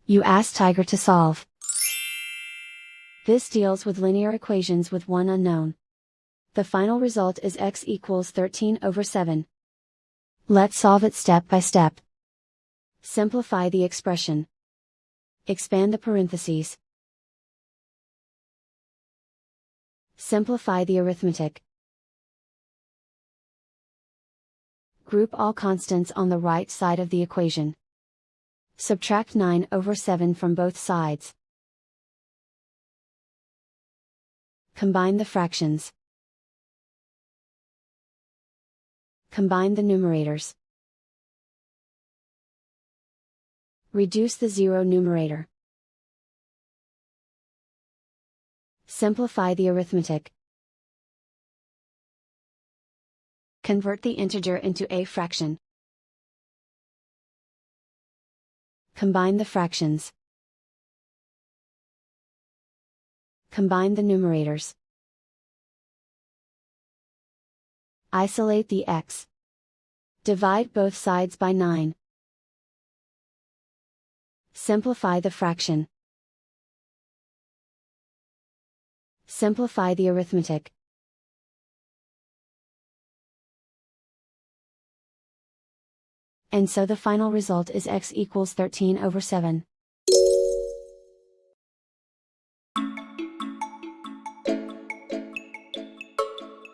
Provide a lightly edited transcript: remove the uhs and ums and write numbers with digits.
You ask Tiger to solve. This deals with linear equations with one unknown. The final result is x equals 13/7. Let's solve it step by step. Simplify the expression. Expand the parentheses. Simplify the arithmetic. Group all constants on the right side of the equation. Subtract 9/7 from both sides. Combine the fractions. Combine the numerators. Reduce the zero numerator. Simplify the arithmetic. Convert the integer into a fraction. Combine the fractions. Combine the numerators. Isolate the x. Divide both sides by 9. Simplify the fraction. Simplify the arithmetic. And so the final result is x equals 13/7.